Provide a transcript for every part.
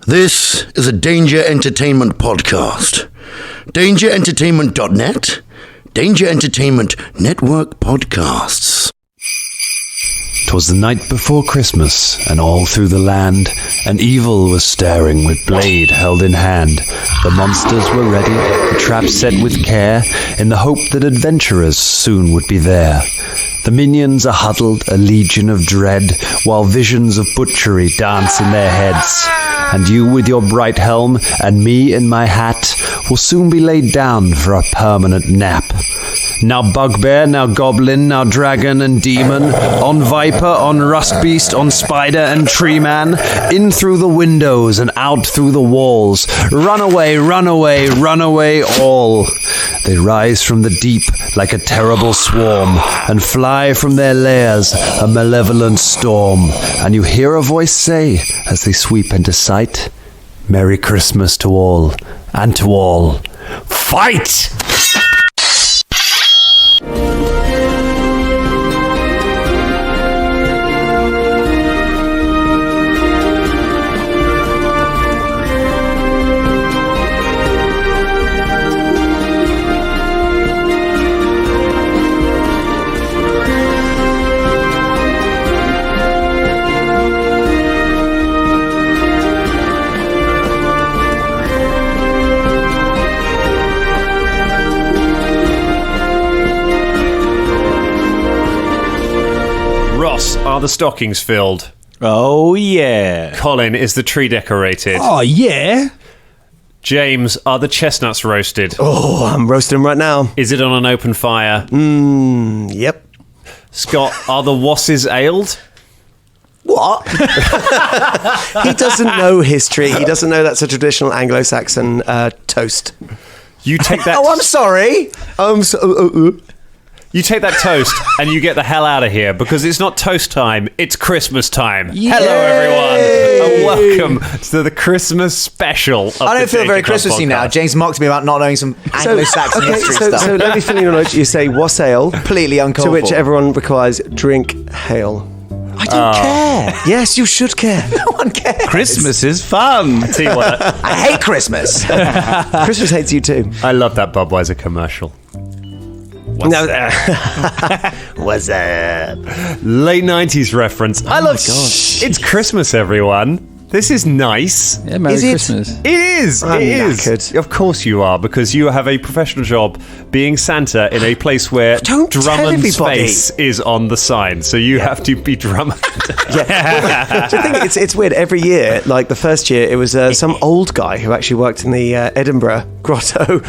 This is a Danger Entertainment podcast. DangerEntertainment.net, Danger Entertainment Network Podcasts. 'Twas the night before Christmas, and all through the land an evil was staring with blade held in hand. The monsters were ready, the traps set with care, in the hope that adventurers soon would be there. The minions are huddled, a legion of dread, while visions of butchery dance in their heads. And you with your bright helm, and me in my hat, will soon be laid down for a permanent nap. Now bugbear, now goblin, now dragon and demon, on viper, on rust beast, on spider and tree man, in through the windows and out through the walls. Run away, run away, run away all. They rise from the deep like a terrible swarm, and fly from their lairs a malevolent storm. And you hear a voice say, as they sweep into sight, Merry Christmas to all, and to all, fight! Are the stockings filled? Oh, yeah. Colin, is the tree decorated? Oh, yeah. James, are the chestnuts roasted? Oh, I'm roasting them right now. Is it on an open fire? Yep. Scott, are the wasses ailed? What? He doesn't know history. He doesn't know that's a traditional Anglo-Saxon toast. You take that... Oh, I'm sorry. You take that toast and you get the hell out of here, because it's not toast time, it's Christmas time. Yay! Hello, everyone, and welcome to the Christmas special of I don't feel very Danger Club Christmassy podcast. now. James mocked me about not knowing some Anglo-Saxon history stuff. So let me fill in your notes. You say wassail, Completely uncalled to which for. everyone requires drink hail. I don't care. Yes, you should care. No one cares. Christmas is fun. Tell you what, I hate Christmas. Christmas hates you too. I love that Budweiser commercial. What's up? Late 90s reference. I love it's Christmas, everyone. This is nice. Yeah, Merry Is it? Christmas. It is. I'm it is. knackered. Of course you are, because you have a professional job being Santa in a place where Don't tell Drummond's everybody. face is on the sign, so you have to be Drummond. Yeah. The thing it's weird. Every year, like the first year, it was some old guy who actually worked in the Edinburgh grotto.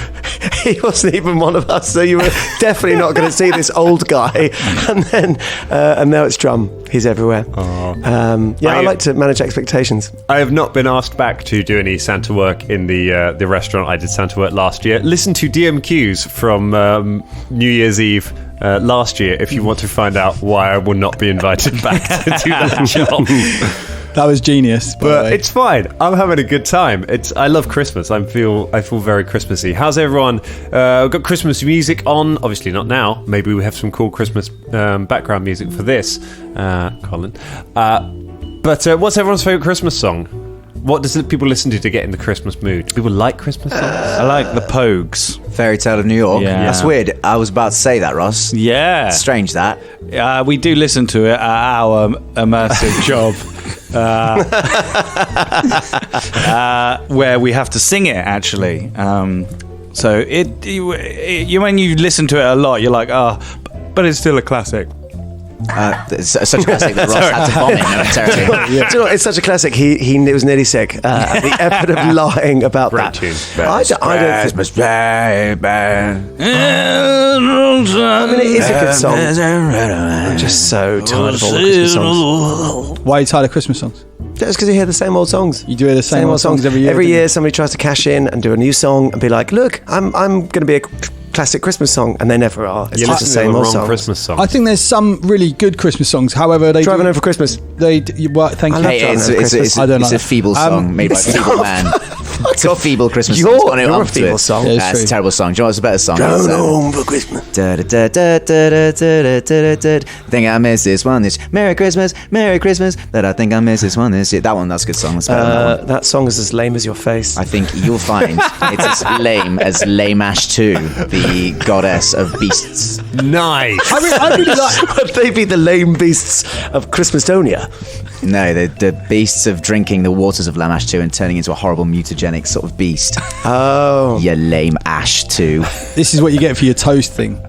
He wasn't even one of us, so you were definitely not going to see this old guy. And now it's Drum. He's everywhere. I like to manage expectations. I have not been asked back to do any Santa work in the restaurant I did Santa work last year. Listen to DMQs from New Year's Eve last year if you want to find out why I will not be invited back to do that job. That was genius. But it's fine. I'm having a good time. I love Christmas. I feel very Christmassy. How's everyone? We've got Christmas music on. Obviously not now. Maybe we have some cool Christmas background music for this, Colin. But what's everyone's favourite Christmas song? What does people listen to get in the Christmas mood? Do people like Christmas songs? I like the Pogues. Fairy Tale of New York. Yeah. That's weird. I was about to say that, Ross. Yeah. Strange that. We do listen to it at our immersive job. Where we have to sing it, actually. So when you listen to it a lot, you're like, but it's still a classic. It's such a classic that Ross had to vomit momentarily. Do you know what? It's such a classic. He was nearly sick at the effort of lying about Great that. tune. I don't think. I mean, it is a good song. I'm just so tired of all the Christmas songs. Why are you tired of Christmas songs? Just because you hear the same old songs. You do hear the same old songs every year? Every year, somebody tries to cash in and do a new song and be like, "Look, I'm going to be a classic Christmas song," and they never are. It's You're just the listening same to the old wrong songs. Christmas song. I think there's some really good Christmas songs. However, they Driving Home for Christmas. Thank you. Hey, it's I don't a like feeble song made by a feeble man. It's a feeble Christmas song. It's got You're a onto feeble it. song. Yeah, it's It's a true. terrible song. Do you know what's a better song? Down It's, home for Christmas. I think I miss this one. This Merry Christmas, but I think I miss this one. This that one. That's a good song. That's better than that one. That song is as lame as your face. I think you'll find it's as lame as Lame Ash 2, the goddess of beasts. Nice. I really like. Would they be the lame beasts of Christmastonia? No, the beasts of drinking the waters of Lame Ash 2 and turning into a horrible mutagenic sort of beast. Oh. You Lame Ash 2. This is what you get for your toast thing.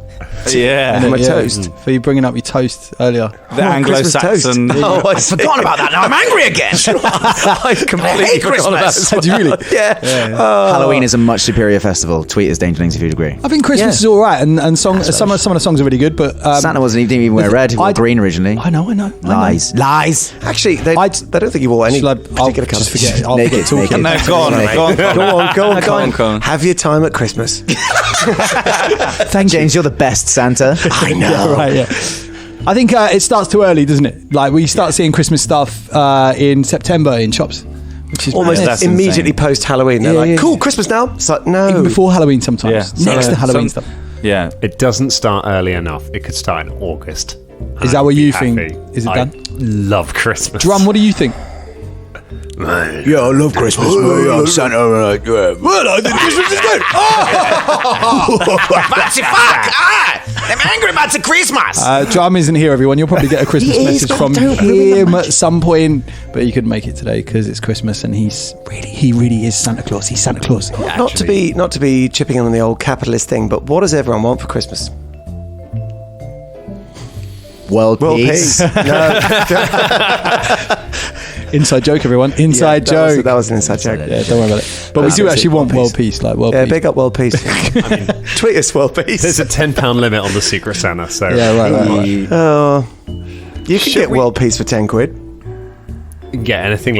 Yeah. My toast. For you bringing up your toast earlier. The Anglo-Saxon. Oh, I I've forgotten about that. Now I'm angry again. I completely hate forgot about Christmas. this. Did you really? Yeah. Halloween is a much superior festival. Tweet us, Dangerlings, if you agree. I think Christmas is all right, and some of the songs are really good, but Santa wasn't even wear red. He wore green originally. I know. Lies. Actually, they don't think you wore any I'll particular colour. just forget it. I'll Naked, forget talking. naked. No, go on. Go on. Go on. Have your time at Christmas. Thank James, you're the best Santa. I know. Yeah, right, yeah. I think it starts too early, doesn't it? Like we start seeing Christmas stuff in September in shops, which is Almost That's immediately post Halloween. They're like, yeah. cool, Christmas now. It's like, no. even before Halloween sometimes. Yeah. Next to Halloween Some- stuff. Yeah. It doesn't start early enough. It could start in August. Is that what you think? Is it I done? love Christmas. Drum, what do you think? Yeah, I love Christmas. I'm Santa. Well, I think Christmas is good. Batsy fuck! I'm angry about the Christmas. Drum isn't here, everyone. You'll probably get a Christmas message from him at some point, but you couldn't make it today because it's Christmas and he really is Santa Claus. He's Santa Claus. Not to be chipping in on the old capitalist thing, but what does everyone want for Christmas? World World peace. peace. No, Inside joke, everyone. Inside joke. That was an inside joke. Yeah, don't worry about it. But we do actually want world peace, like world Yeah, peace. big up world peace. Tweet us world peace. There's a £10 limit on the Secret Santa, so Yeah, right. Oh, you could get world peace for 10 quid. get anything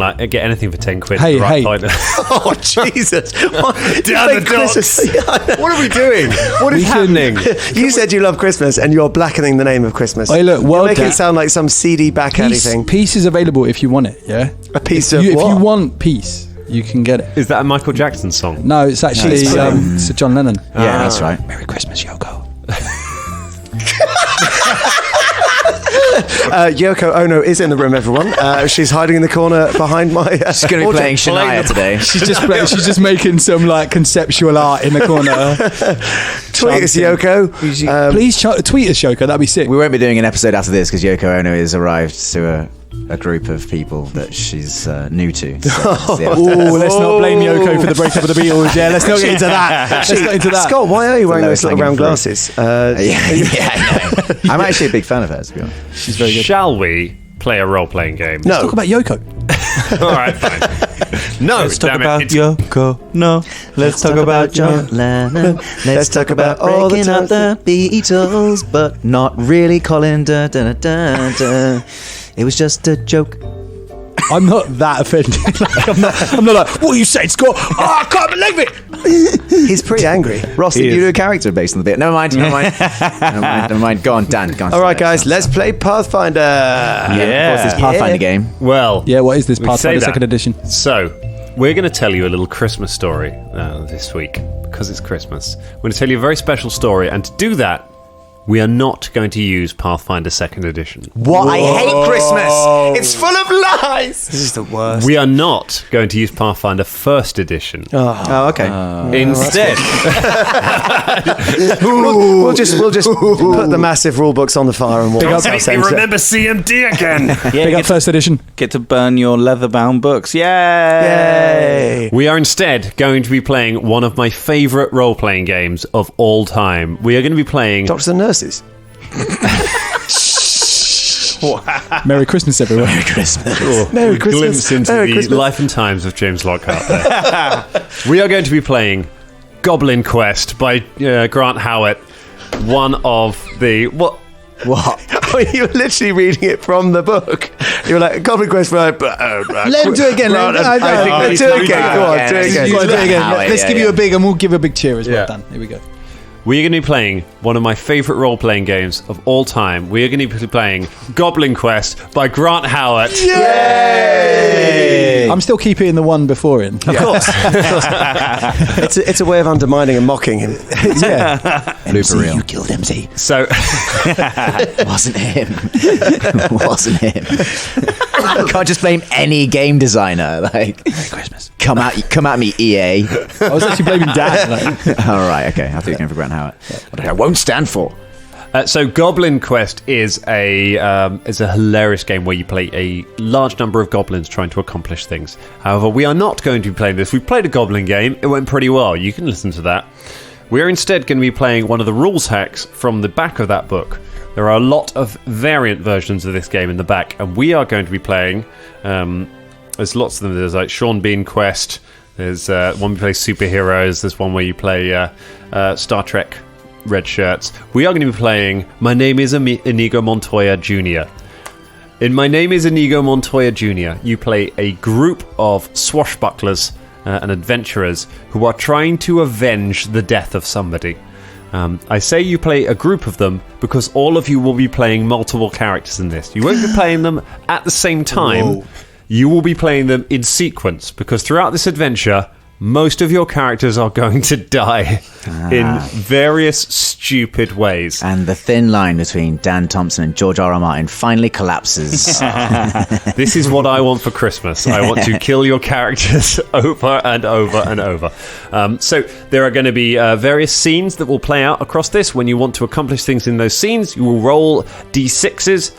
for 10 quid. Hey, right hey. side. Oh Jesus! Down the docks. What are we doing? What is happening? You said you love Christmas, and you're blackening the name of Christmas. Hey, look, You're world making it peace. sound like some seedy backhanded thing. Peace is available if you want it, yeah? A piece If of you what? want peace, you can get it. Is that a Michael Jackson song? No, it's actually it's John Lennon. Yeah, that's right. Merry Christmas, Yoko. Yoko Ono is in the room, everyone. She's hiding in the corner behind my. She's going to be playing Shania today. She's just making some like conceptual art in the corner. Tweet us, Yoko. Please tweet us, Yoko. That'd be sick. We won't be doing an episode after this because Yoko Ono has arrived to a group of people that she's new to. So, Oh, let's not blame Yoko for the breakup of the Beatles. Yeah, let's not get into that. Let's not into that. Scott, why are you wearing those lowest little round hanging glasses? yeah. I'm actually a big fan of hers, to be honest. She's very good. Shall we play a role-playing game? No. Talk about Yoko. All right, fine. No, Let's talk damn it, about it's- Yoko. No. Let's talk about John Lennon. Let's talk about all the breaking up the Beatles, but not really calling. It was just a joke. I'm not that offended. I'm not like, what are you saying, Scott? Oh, I can't believe it. He's pretty angry. Ross, did you do a character based on the bit? Never mind. Never mind. Go on, Dan. Go on. All right, guys, let's play Pathfinder. Of course, this Pathfinder game. Well, Yeah, what is this we Pathfinder say that. 2nd edition? So, we're going to tell you a little Christmas story this week because it's Christmas. We're going to tell you a very special story, and to do that, we are not going to use Pathfinder 2nd edition. What? I hate Christmas. It's full of lies. This is the worst. We are not going to use Pathfinder 1st edition. Oh, okay. Instead, We'll just put the massive rule books on the fire and walk Big up, outside. CMD again. Big up 1st edition. Get to burn your leather-bound books. Yay! Yay! We are instead going to be playing one of my favourite role-playing games of all time. We are going to be playing... Doctors and nurses. Merry Christmas, everyone. Merry Christmas. Merry a Christmas. glimpse into Merry the Christmas. life and times of James Lockhart there. We are going to be playing Goblin Quest by Grant Howitt, one of the... What? I mean, you were literally reading it from the book. You were like, Goblin Quest, Let him do it again. Right, Do I think do it again. Go on, do it it again. again. Let's give you a big, and we'll give a big cheer as well, Yeah. Dan. Here we go. we are going to be playing one of my favourite role-playing games of all time. We are going to be playing Goblin Quest by Grant Howard. Yay! I'm still keeping the one before him. Of course. It's a way of undermining and mocking him. Yeah. Blooper reel. You killed MC. So, Wasn't him. Wasn't him. Can't just blame any game designer. Like, Merry Christmas. come at me, EA. I was actually blaming Dan. Like, All right, okay. I thought you were going for Grant Howard. What I won't stand for. so Goblin Quest is a hilarious game where you play a large number of goblins trying to accomplish things. However, we are not going to be playing this. We played a goblin game. It went pretty well. You can listen to that. We're instead going to be playing one of the rules hacks from the back of that book. There are a lot of variant versions of this game in the back, and we are going to be playing. There's lots of them. There's like Sean Bean Quest. There's one where you play superheroes. There's one where you play Star Trek red shirts. We are going to be playing My Name is Inigo Montoya Jr. In My Name is Inigo Montoya Jr., you play a group of swashbucklers and adventurers who are trying to avenge the death of somebody. I say you play a group of them because all of you will be playing multiple characters in this. You won't be playing them at the same time. Whoa. You will be playing them in sequence because throughout this adventure, most of your characters are going to die in various stupid ways. And the thin line between Dan Thompson and George R.R. Martin finally collapses. This is what I want for Christmas. I want to kill your characters over and over and over. So there are going to be various scenes that will play out across this. When you want to accomplish things in those scenes, you will roll D6s.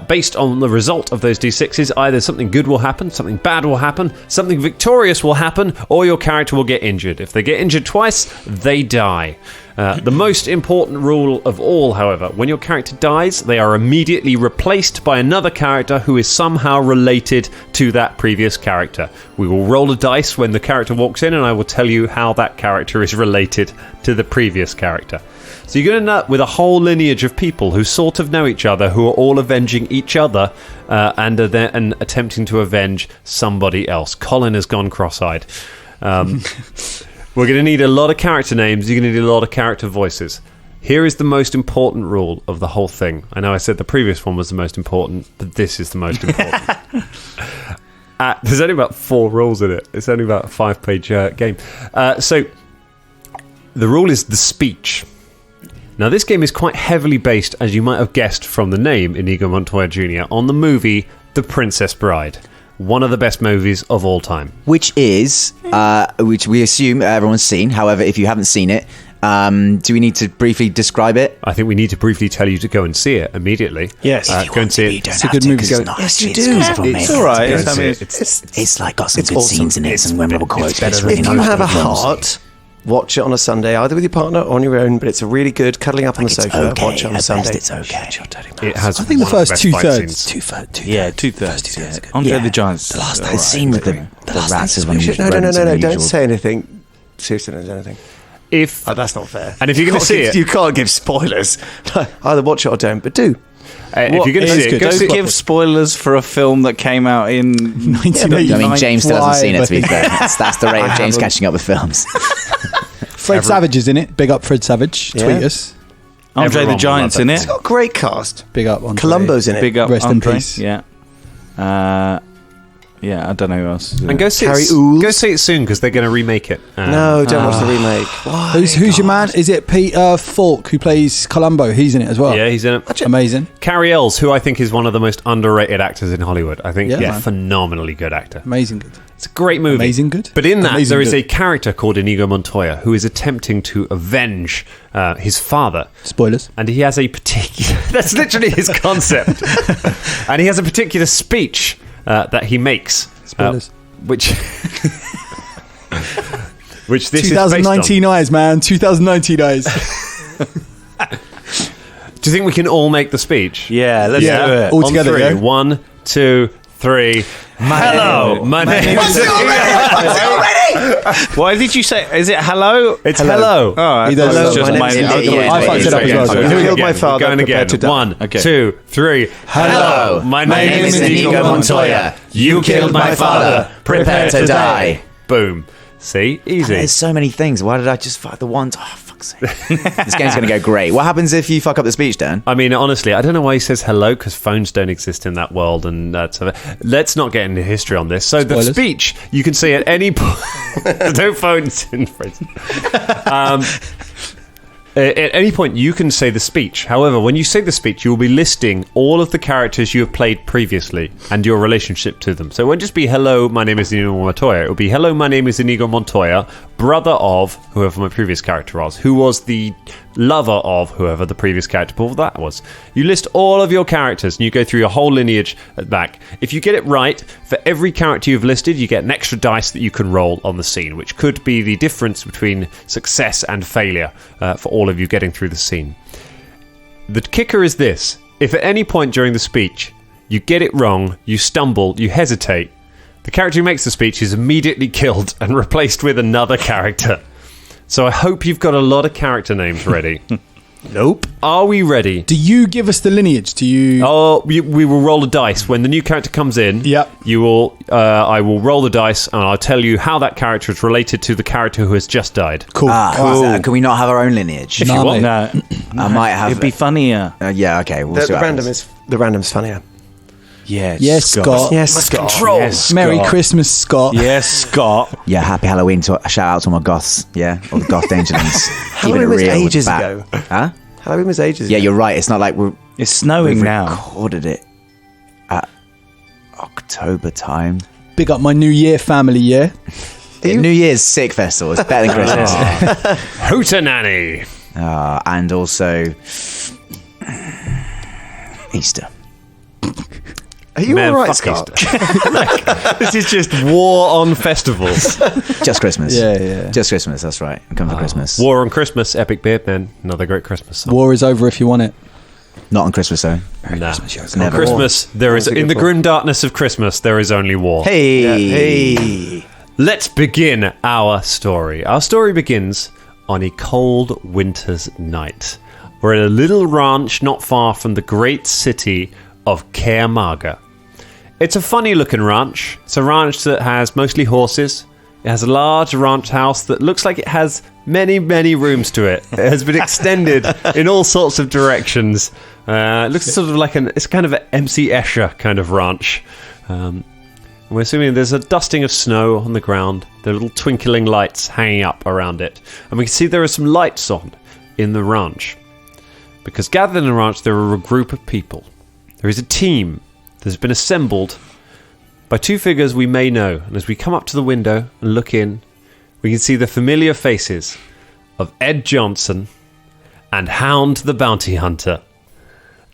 Based on the result of those D6s, either something good will happen, something bad will happen, something victorious will happen, or your character will get injured. If they get injured twice, they die. The most important rule of all, however, when your character dies, they are immediately replaced by another character who is somehow related to that previous character. We will roll a dice when the character walks in, and I will tell you how that character is related to the previous character. So you're going to end up with a whole lineage of people who sort of know each other, who are all avenging each other and are then attempting to avenge somebody else. Colin has gone cross-eyed. We're going to need a lot of character names. You're going to need a lot of character voices. Here is the most important rule of the whole thing. I know I said the previous one was the most important, but this is the most important. There's only about 4 rules in it. It's only about a 5-page game. So the rule is the speech. Now, this game is quite heavily based, as you might have guessed from the name Inigo Montoya Jr., on the movie The Princess Bride. One of the best movies of all time. Which we assume everyone's seen. However, if you haven't seen it, do we need to briefly describe it? I think we need to briefly tell you to go and see it immediately. Yes. Go and see it. it's a good movie. Yes, you do. It's all right. It's like got some it's good awesome. scenes in it, some memorable quotes. If you have a heart, watch it on a Sunday, either with your partner or on your own, but it's a really good cuddling up on the sofa. Watch it on a Sunday. It's okay. It has I think the one of first best 2 fight thirds. scenes. Yeah, 2/3. Yeah. Andre the Giant's. The scene with the rats is when he No, don't say anything. Seriously, don't say anything. If That's not fair. And if you're going to see it, you can't give spoilers. Either watch it or don't, but do. if you're going to see it, go Don't see give spoilers for a film that came out in 1980. I mean, James still hasn't seen it, to be Why? fair. That's the rate of James catching up with films. Fred Savage is in it. Big up Fred Savage. Yeah. Tweet us. Andre the Giant's in It's it. got a great cast. Big up on Columbo's in it. Big up Rest in Andre. peace. Yeah. Yeah, I don't know who else. and go see Carrie it. Ools. Go see it soon because they're going to remake it. No, don't watch the remake. Why? Who's your man? Is it Peter Falk who plays Columbo? He's in it as well. Yeah, he's in it. Amazing. Carrie Ells, who I think is one of the most underrated actors in Hollywood. I think, Yeah, man. phenomenally good actor. Amazing good. It's a great movie. Amazing good. But in that, Amazing there is good. a character called Inigo Montoya who is attempting to avenge his father. Spoilers. And he has a particular... That's literally his concept. And he has a particular speech that he makes. Spoilers. Which this is 2019 eyes, man. 2019 eyes. Do you think we can all make the speech? Yeah, let's Yeah. do it. All On together, 3. yeah? 1, 2, 3. Hello, my name is Why did you say? Is it hello? It's hello. All right. He does. That's Hello, just my my. name's Inigo. I fucked it up as well. So so- who killed my father? Going again. Prepared to die. 1, Okay. 2, 3. Hello, my name is Inigo Montoya. You killed my father. Prepare to die. Boom. See? Easy. There's so many things. Why did I just fuck the ones? Oh, fuck's sake. This game's going to go great. What happens if you fuck up the speech, Dan? I mean, honestly, I don't know why he says hello, because phones don't exist in that world. And so let's not get into history on this. So Spoilers. the speech, you can say at any point... There's no phones in France. At any point, you can say the speech. However, when you say the speech, you will be listing all of the characters you have played previously and your relationship to them. So it won't just be, hello, my name is Inigo Montoya. It will be, hello, my name is Inigo Montoya, brother of whoever my previous character was, who was the lover of whoever the previous character before that was. You list all of your characters and you go through your whole lineage back. If you get it right, for every character you've listed, you get an extra dice that you can roll on the scene, which could be the difference between success and failure for all of you getting through the scene. The kicker is this: if at any point during the speech you get it wrong, you stumble, you hesitate, the character who makes the speech is immediately killed and replaced with another character. So I hope you've got a lot of character names ready. Nope. Are we ready? Do you give us the lineage? Do you? Oh, we will roll a dice when the new character comes in. Yep. You will. I will roll the dice, and I'll tell you how that character is related to the character who has just died. Cool. Can we not have our own lineage? If you want. No, I might have. it'd be funnier. Yeah, okay. We'll see The what happens. random's funnier. Yes, Yes, Scott. Yes, Scott. Yes, Merry Scott. Christmas, Scott. Yes, Scott. Yeah, happy Halloween. To shout out to all my goths. Yeah, all the goth dangerlings. Keeping it Halloween was real with ages Bat. ago. Huh? Halloween was ages ago. Yeah, you're right. It's not like It's snowing we've now. recorded it at October time. Big up my New Year family, yeah? New Year's sick festival. It's better than Christmas. Hootenanny. And also Easter. Are you Man, all right, fuck Scott? This is just war on festivals. Just Christmas. Yeah. Just Christmas. That's right. I'm coming for Christmas. War on Christmas, Epic Beard Man. Another great Christmas song. War is over if you want it. Not on Christmas though. Nah. It's On never. Christmas, there is, in the grim darkness of Christmas, there is only war. Hey. Let's begin our story. Our story begins on a cold winter's night. We're at a little ranch not far from the great city of Caermarga. It's a funny looking ranch. It's a ranch that has mostly horses. It has a large ranch house that looks like it has many, many rooms to it. It has been extended in all sorts of directions. It looks sort of like it's kind of an MC Escher kind of ranch. And we're assuming there's a dusting of snow on the ground. There are little twinkling lights hanging up around it. And we can see there are some lights on in the ranch. Because gathered in the ranch, there are a group of people. There is a team that has been assembled by two figures we may know. And as we come up to the window and look in, we can see the familiar faces of Ed Johnson and Hound the Bounty Hunter.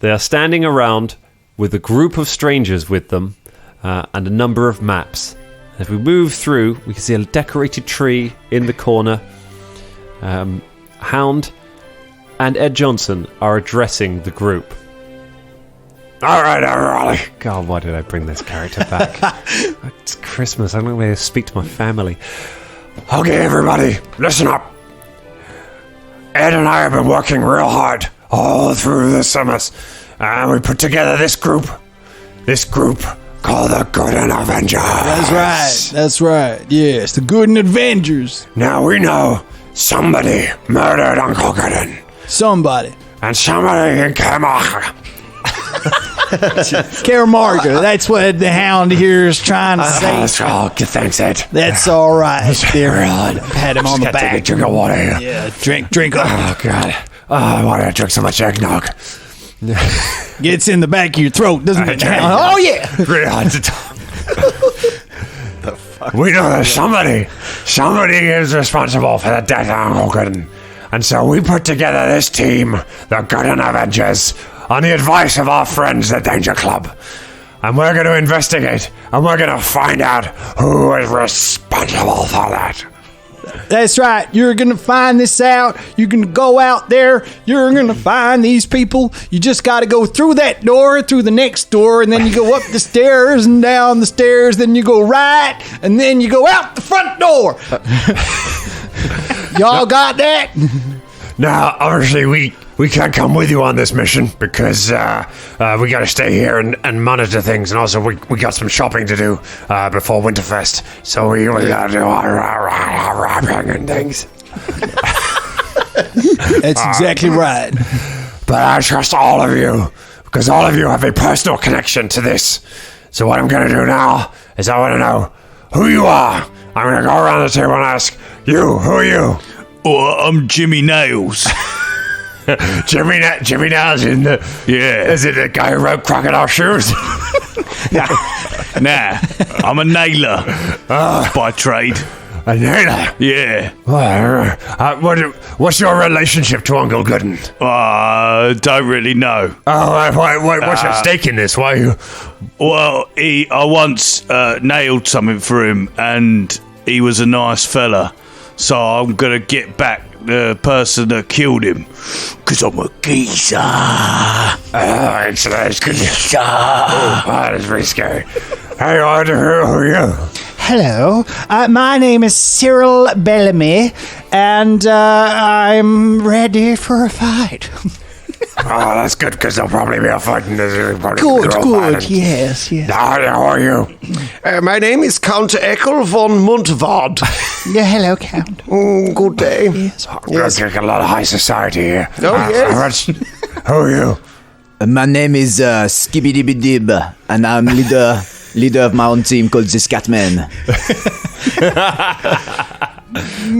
They are standing around with a group of strangers with them and a number of maps. As we move through, we can see a decorated tree in the corner. Hound and Ed Johnson are addressing the group. All right, everybody. God, why did I bring this character back? It's Christmas. I don't know where to speak to my family. Okay, everybody, listen up. Ed and I have been working real hard all through the summers, and we put together this group called the Gooden Avengers. That's right. Yes, the Gooden Avengers. Now we know somebody murdered Uncle Gooden, Somebody. and somebody in Caermarga. Caermarga. That's what the Hound here is trying to say. Oh, thanks, Ed. That's all right. There. God. Pat him on the back. Drink of water here. Yeah, drink up. Oh, God. Oh, why did I drink so much eggnog? Gets in the back of your throat, doesn't it? Okay. Hound? Oh, yeah. Really hard to talk. We know that somebody is responsible for the death of Uncle Gooden. And so we put together this team, the Gooden Avengers, on the advice of our friends, the Danger Club. And we're going to investigate, and we're going to find out who is responsible for that. That's right. You're going to find this out. You're going to go out there. You're going to find these people. You just got to go through that door, through the next door, and then you go up the stairs and down the stairs. Then you go right, and then you go out the front door. Y'all got that? Now, obviously, we can't come with you on this mission because we got to stay here and monitor things, and also we got some shopping to do before Winterfest. So we got to do. rapping things. That's exactly right. But I trust all of you, because all of you have a personal connection to this. So what I'm going to do now is I want to know who you are. I'm going to go around the table and ask you, who are you? Oh, I'm Jimmy Nails. Jimmy Nails in the... Yeah. Is it the guy who wrote Crocodile Shoes? Nah, I'm a nailer by trade. A nailer? Yeah. What's your relationship to Uncle Gooden? Don't really know. What's your stake in this? Why you... Well, I once nailed something for him, and he was a nice fella. So I'm gonna get back the person that killed him, because I'm a geezer. Excellent. It's good. That is very scary. Hey, who are you? Hello, my name is Cyril Bellamy, and I'm ready for a fight. Oh, that's good, because there'll probably be a fight in this. Good, yes. How are you? My name is Count Eckel von Muntwald. Yeah, hello, Count. Good day. Yes. There's a lot of high society here. Oh, yes. Who are you? My name is Skibidibidib, and I'm leader of my own team called the Scatmen.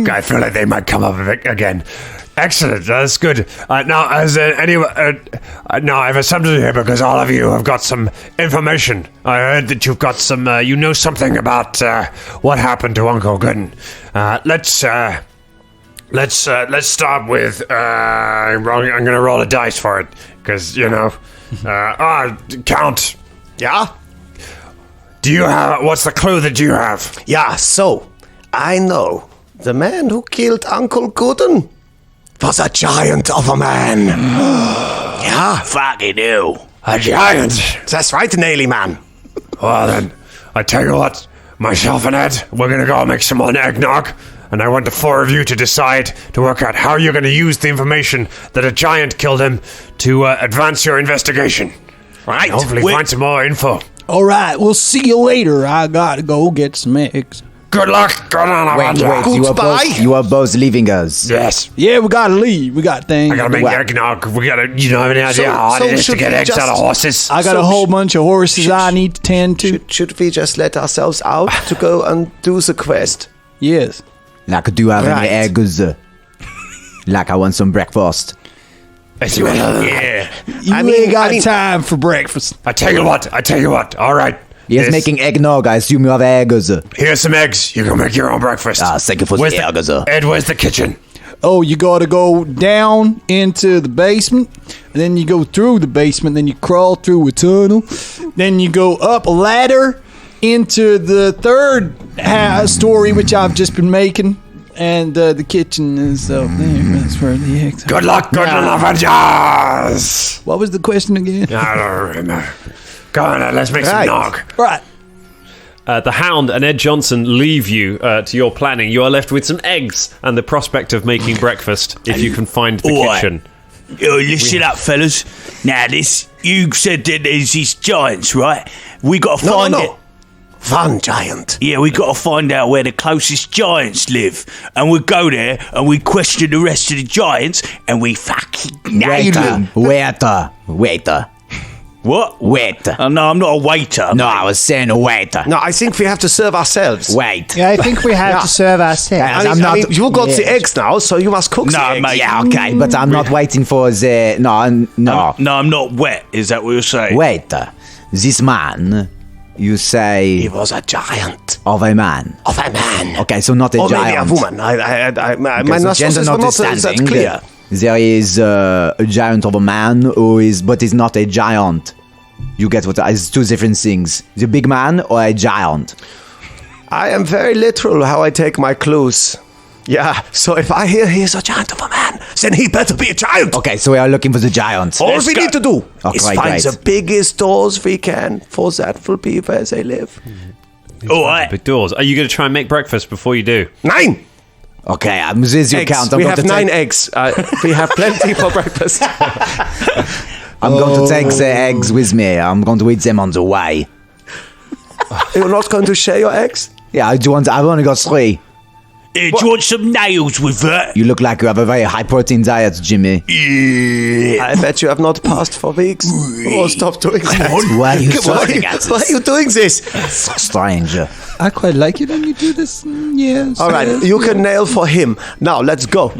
I feel like they might come up again. Excellent, that's good. Now, I have assembled here because all of you have got some information. I heard that you've got some, you know something about what happened to Uncle Gooden. Let's start with. I'm going to roll a dice for it because Count. Yeah? What's the clue that you have? Yeah, so, I know the man who killed Uncle Gooden was a giant of a man. Yeah. Fucking hell. A giant. That's right, Naily Man. Well then, I tell you what, myself and Ed, we're gonna go make some more eggnog, and I want the four of you to decide to work out how you're gonna use the information that a giant killed him to advance your investigation. Right. And hopefully find some more info. All right, we'll see you later. I gotta go get some eggs. Good luck. Go on. Wait, you are both leaving us. Yes. Yeah, we gotta leave. We got things. I gotta make eggnog. We gotta, have any idea how hard it is to get eggs out of horses? I got a whole bunch of horses I need to tend to. Should we just let ourselves out to go and do the quest? Yes. Like, do you have any eggs? Like, I want some breakfast. Yeah. You ain't got time for breakfast. I tell you what. All right. Yes, making eggnog. I assume you have eggs. Here's some eggs. You can make your own breakfast. Thank you for the eggs. Ed, where's the kitchen? Oh, you gotta go down into the basement, and then you go through the basement, then you crawl through a tunnel, then you go up a ladder into the third story, which I've just been making, and the kitchen is up there. That's where the eggs are. Good luck, Avengers! What was the question again? I don't remember. Go on, let's make some nog. Right. The Hound and Ed Johnson leave you to your planning. You are left with some eggs and the prospect of making breakfast if you can find the kitchen. Listen up, fellas. Now, you said that there's these giants, right? We got to find it. One giant. Yeah, we got to find out where the closest giants live. And we go there and we question the rest of the giants and we fucking nail them. Waiter. What? Waiter. No, I'm not a waiter. No, I was saying a waiter. No, I think we have to serve ourselves. Wait. Yeah, I think we have to serve ourselves. I mean, you got the eggs now, so you must cook the eggs. Mate. Yeah, okay, but I'm not waiting for the... No. I'm not wet. Is that what you're saying? Waiter, this man, you say... He was a giant. Of a man. Of a man. Okay, so not a or giant. Or maybe a woman. My sources were not that clear. There is a giant of a man who is... But he's not a giant. You get what? It's two different things. The big man or a giant? I am very literal how I take my clues. Yeah, so if I hear he's a giant of a man, then he better be a giant. Okay, so we are looking for the giant. All we need to do is find great. the biggest doors we can, for that will be where they live. All right. Big doors. Are you going to try and make breakfast before you do? 9! Okay, this is your count. We have 9 eggs. We have plenty for breakfast. I'm going to take the eggs with me. I'm going to eat them on the way. You're not going to share your eggs? Yeah, I've only got 3. Do you want some nails with that? You look like you have a very high protein diet, Jimmy. Yeah. I bet you have not passed for weeks. Oh, stop doing that. Why are you shouting at us? Why are you doing this? So strange. I quite like it when you do this. Yes. All right, you can nail for him. Now, let's go.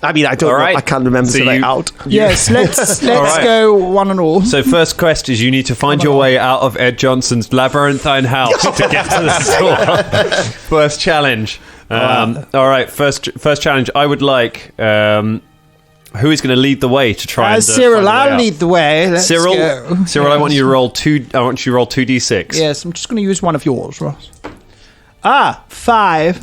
I mean, I don't know. right. I can't remember So the way you- out. Yes, let's right. go one and all. So first quest is you need to find your way out of Ed Johnson's labyrinthine house to get to the store. First challenge. All right, first challenge. I would like. Who is going to lead the way to try and Cyril, find a way I'll out? lead the way. Let's Cyril, go. Cyril, I want you to roll two. I want you to roll 2d6. Yes, I'm just going to use one of yours, Ross. 5.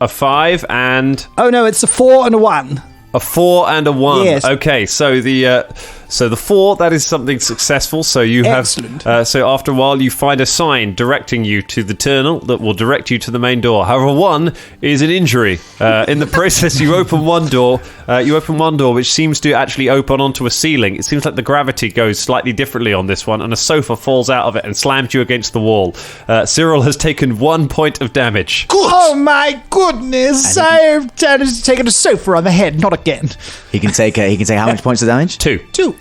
A 5 and Oh no, it's a 4 and a 1. a 4 and a 1. Yes. Okay, so the 4, that is something successful. So you Excellent. have. So after a while, you find a sign directing you to the tunnel that will direct you to the main door. However, 1 is an injury. In the process, you open one door. Which seems to actually open onto a ceiling. It seems like the gravity goes slightly differently on this one, and a sofa falls out of it and slams you against the wall. Cyril has taken 1 point of damage. Oh my goodness! I've taken a sofa on the head. Not again. He can take how much points of damage? 2. 2.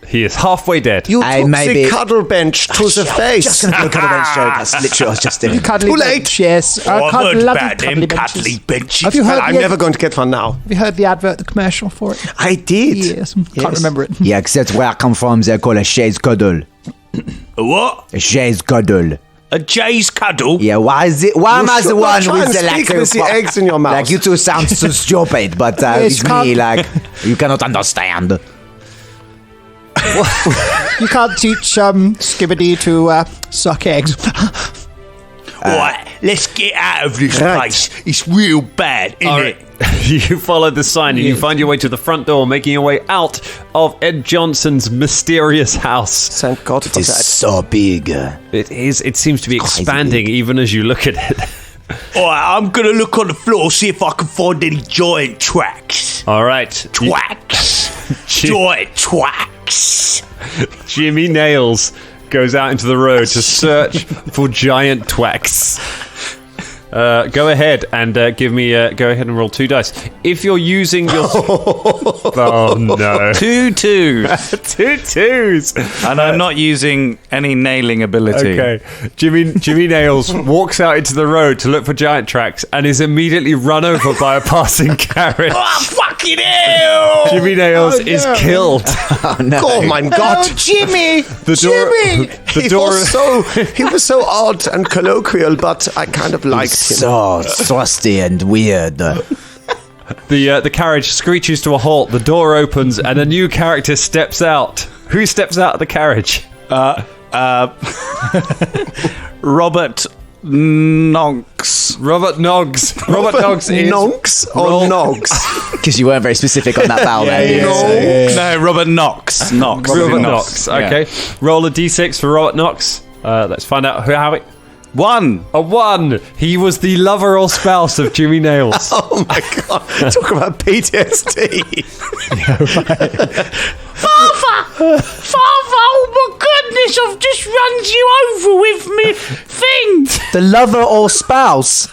He is halfway dead. You I took maybe- the cuddle bench to the face. Just gonna do a cuddle bench joke. That's literally what I was just doing. Cuddly Too late. bench, yes. I've heard love about cuddly them benches. cuddly benches. Have you heard? I'm never going to get one now. Have you heard the advert, the commercial for it? I did. Yes, can't remember it. Yeah, except where I come from, they're called a chaise cuddle. A what? A chaise cuddle. A Jay's cuddle? Yeah, why is it? Why am I should the not one try with and the speak like with the eggs in your mouth. Like you two sound so stupid, but Yes, it's me. Like you cannot understand. You can't teach Skibbity to suck eggs. Right, let's get out of this place. It's real bad, isn't it? You follow the sign and you find your way to the front door, making your way out of Ed Johnson's mysterious house. Thank God for It's that. so big. It is. It seems to be crazy expanding even as you look at it. All right, I'm going to look on the floor, see if I can find any giant tracks. All right, Twacks. Giant twacks. Jimmy Nails goes out into the road to search for giant twacks. Go ahead and give me. Go ahead and roll 2 dice. If you're using your. Oh no! 2 2s. 2 2s. And I'm not using any nailing ability. Okay, Jimmy Nails walks out into the road to look for giant tracks and is immediately run over by a passing carriage. Oh, fucking hell! Jimmy Nails is killed. Oh no! Oh my God! Jimmy! The door. He was so odd and colloquial, but I kind of liked him. So thrusty and weird. The carriage screeches to a halt. The door opens and a new character steps out. Who steps out of the carriage? Robert Nonks. Robert Noggs. Robert Noggs is. Nonks or Nogs? Because you weren't very specific on that vowel there. No, Robert Knox. Knox. Robert Knox. Okay. Roll a d6 for Robert Knox. Let's find out how it. 1. A 1. He was the lover or spouse of Jimmy Nails. Oh my God! Talk about PTSD. Father, oh my goodness, I've just run you over with me thing. The lover or spouse?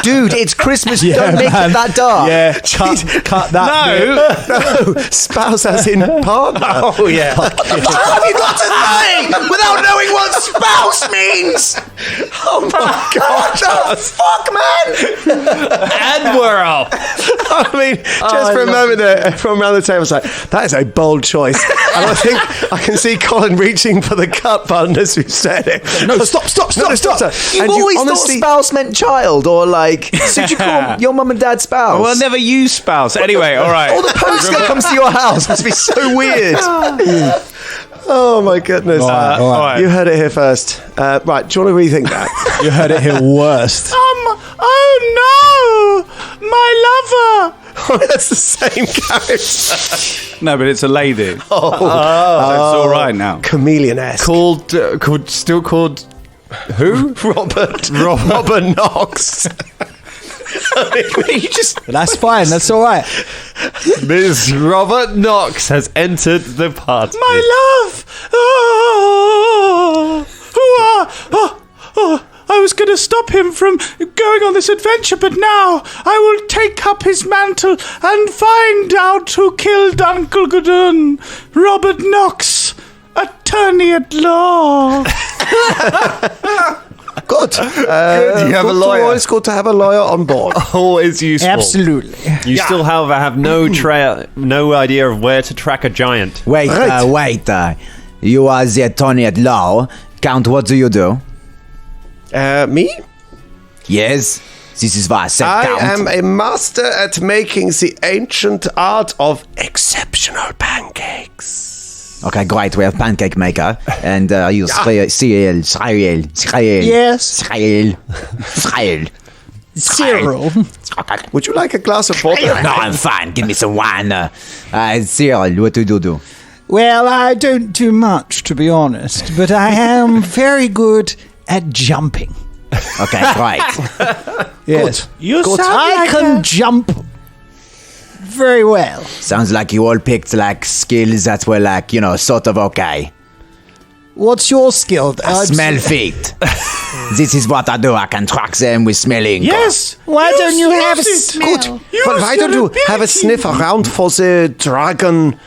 Dude, it's Christmas. Don't make it that dark. Yeah, cut that. No. Spouse as in partner. Oh, yeah. How have you got to lie without knowing what spouse means? Oh my God! What the fuck, man? And we're off. I mean, just for a moment there, everyone around the table was like, that is a bold choice. And I think I can see Colin reaching for the cut button as we said it. No, stop. You've And always honestly, thought spouse meant child, or like, so you call your mum and dad spouse? Well, never use spouse. Anyway, all right. All the post that comes to your house must be so weird. Oh my goodness. all right. You heard it here first. Right, do you want to rethink that? You heard it here worst. Oh no, my lover. Oh, that's the same character. No, but it's a lady. So it's all right now. Chameleon-esque. Called who? Robert Knox. That's fine. That's all right. Ms. Robert Knox has entered the party. My love. I was going to stop him from going on this adventure, but now I will take up his mantle and find out who killed Uncle Gooden. Robert Knox, attorney at law. Good. You have a lawyer. Always good to have a lawyer on board. Always useful. Absolutely. You still, however, have no idea of where to track a giant. Wait, Right. wait. You are the attorney at law. Count, what do you do? Me? Yes, this is what I said, I Count. am a master at making the ancient art of exceptional pancakes. Okay, great. We have pancake maker, and you cereal. Yes. Cereal. Cyril. Would you like a glass of water? No, I'm fine. Give me some wine. Cereal, what do you do? Well, I don't do much, to be honest, but I am very good at jumping. Okay, great. Yes. You sound I like can jump very well. Sounds like you all picked like skills that were like, sort of okay. What's your skill? Smell feet. This is what I do. I can track them with smelling. Yes. Why don't you have a it. smell? Good. But why don't you have a sniff around for the dragon?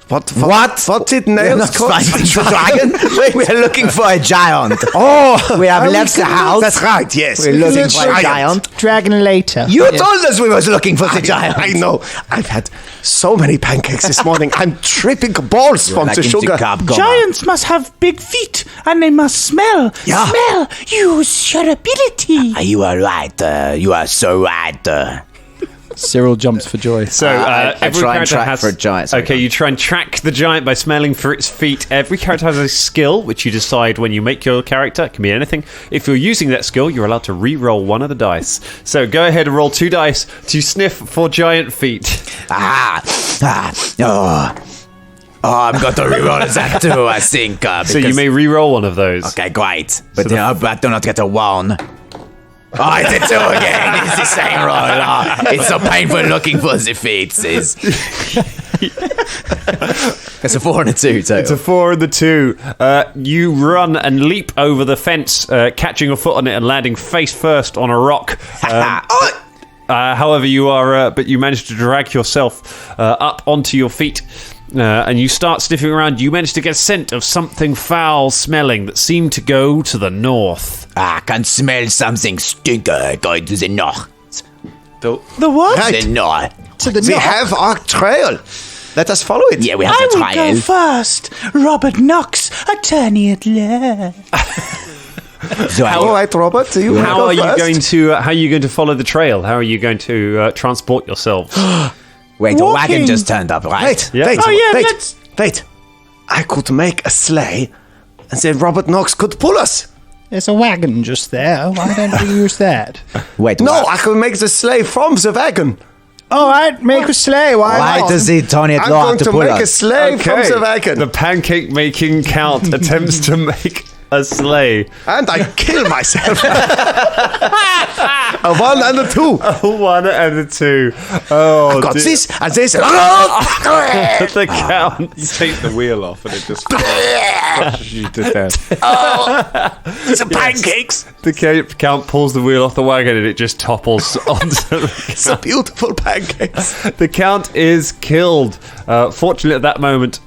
What did We're Nails not call fighting the dragon. We're looking for a giant. Oh, We have left the house. that's right, yes. We're looking for a giant. Dragon later. You told us we was looking for the giant. I know. I've had so many pancakes this morning. I'm tripping balls from Like the into sugar. Cap Goma. Giants must have big feet, and they must smell. Yeah. Smell. Use your ability. You are right. You are so right. Cyril jumps for joy. So I every try and character track has for a giant, sorry. Okay, you try and track the giant by smelling for its feet. Every character has a skill which you decide when you make your character. It can be anything. If you're using that skill, you're allowed to re-roll one of the dice. So go ahead and roll 2 dice to sniff for giant feet. Oh, I'm going to reroll that too, I think. So you may re-roll one of those. Okay, great. But I do not get a 1. Oh, it's a 2 again. It's the same roll. Oh, it's so painful looking for the feet. It's a 4 and a 2 total. It's a 4 and the 2. You run and leap over the fence, catching a foot on it and landing face first on a rock. However, but you manage to drag yourself up onto your feet. And you start sniffing around. You manage to get a scent of something foul smelling that seemed to go to the north. I can smell something stinker going to the north. The what? Right. The north. We have our trail. Let us follow it. Yeah, we have I the will go trial. first. Robert Knox, attorney at law. So All right, Robert. Do you How want to are go you first? going to? How are you going to follow the trail? How are you going to transport yourselves? wait, a wagon Walking. just turned up, right? Wait, Yeah. wait, Oh, yeah, wait, let's- wait. I could make a sleigh, and then Robert Knox could pull us. There's a wagon just there. Why don't we use that? Wait, No, I could make the sleigh from the wagon. All right, make a sleigh. Why why not? does the Tony at I'm law going have to to pull make a us? sleigh from the wagon. The pancake making count attempts to make a sleigh. And I kill myself. A 1 and a 2. A 1 and a 2. Oh, Got dear. this and this. The count. Take the wheel off and it just crushes you to death. Some pancakes. The count pulls the wheel off the wagon and it just topples onto Some beautiful pancakes. the count is killed. Fortunately, at that moment,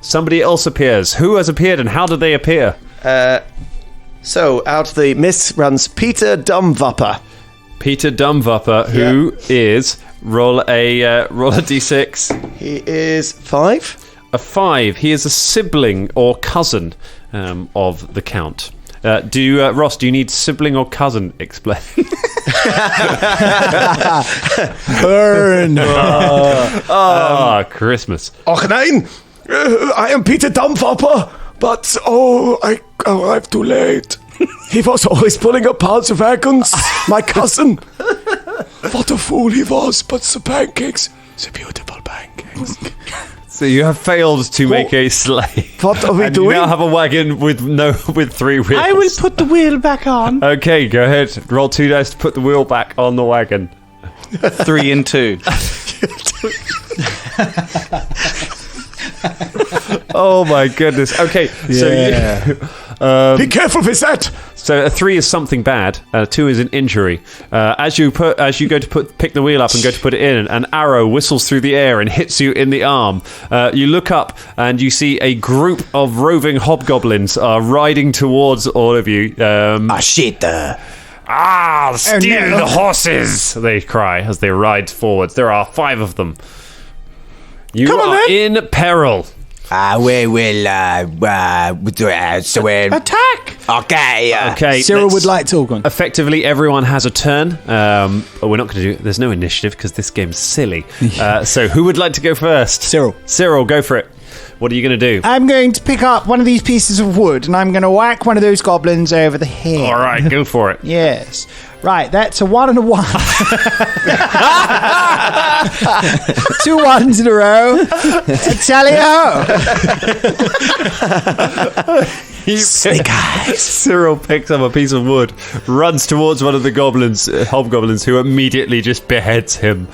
somebody else appears. Who has appeared and how did they appear? So, out of the mist runs Peter Dumvupper. Peter Dumvupper, who is roll a d6. He is 5. A 5. He is a sibling or cousin of the count. Ross, do you need sibling or cousin explained? Burn. Christmas. Och nein! I am Peter Dumvupper, but I arrived too late. He was always pulling apart the wagons, my cousin. What a fool he was, but the pancakes, the beautiful pancakes. So you have failed to make a sleigh. What are we And doing? You now have a wagon with 3 wheels. I will put the wheel back on. Okay, go ahead. Roll 2 dice to put the wheel back on the wagon. 3 and 2. Oh my goodness. Okay, so Be careful with that. So a 3 is something bad. 2 is an injury. As you go to pick the wheel up and go to put it in, an arrow whistles through the air and hits you in the arm. You look up and you see a group of roving hobgoblins riding towards all of you. Shit. Steal the horses! They cry as they ride forwards. There are 5 of them. You are in peril. We will. Attack! Okay. Cyril would like to go on. Effectively, everyone has a turn. But we're not going to do. There's no initiative because this game's silly. So, who would like to go first? Cyril. Cyril, go for it. What are you going to do? I'm going to pick up one of these pieces of wood and I'm going to whack one of those goblins over the head. All right, go for it. Yes. Right, that's a 1 and a 1. 2 1s in a row. Tally-ho! Snake eyes. Cyril picks up a piece of wood, runs towards one of the hobgoblins, who immediately just beheads him.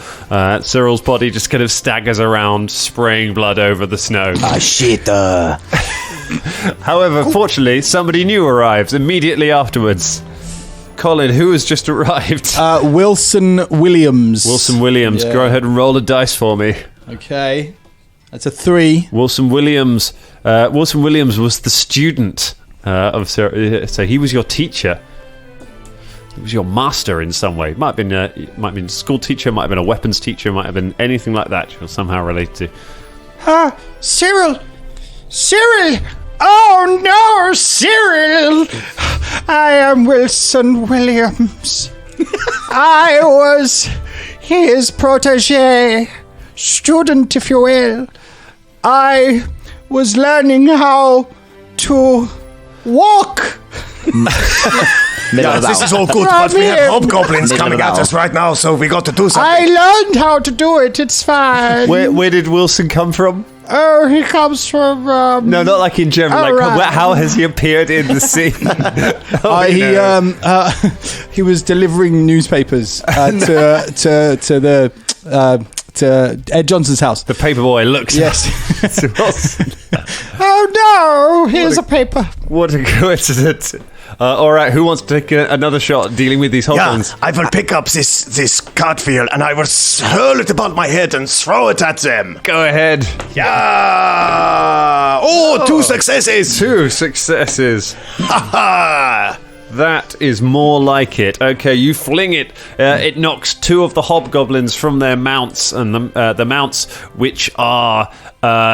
Cyril's body just kind of staggers around, spraying blood over the snow. Shit. However, fortunately, somebody new arrives immediately afterwards. Colin, who has just arrived? Wilson Williams. Wilson Williams. Yeah. Go ahead and roll a dice for me. Okay. That's a 3. Wilson Williams. Wilson Williams was the student of Cyril. So he was your teacher. He was your master in some way. Might have been a school teacher. Might have been a weapons teacher. Might have been anything like that. You're somehow related to. Cyril! Oh no, Cyril! I am Wilson Williams. I was his protege, student, if you will. I was learning how to walk. This is all good, but we have hobgoblins coming at us right now, so we got to do something. I learned how to do it. It's fine. Where did Wilson come from? Oh, he comes from. No, not like in general. Oh, Like, right. how has he appeared in the scene? He was delivering newspapers to Ed Johnson's house. The paper boy looks. Yes. To Wilson. Oh no! Here's a paper. What a coincidence! All right, who wants to take another shot dealing with these hobgoblins? I will pick up this cartwheel and I will hurl it upon my head and throw it at them. Go ahead. Yeah! Oh, 2 successes! 2 successes. Ha ha! That is more like it. Okay, you fling it. It knocks 2 of the hobgoblins from their mounts, and the mounts, which are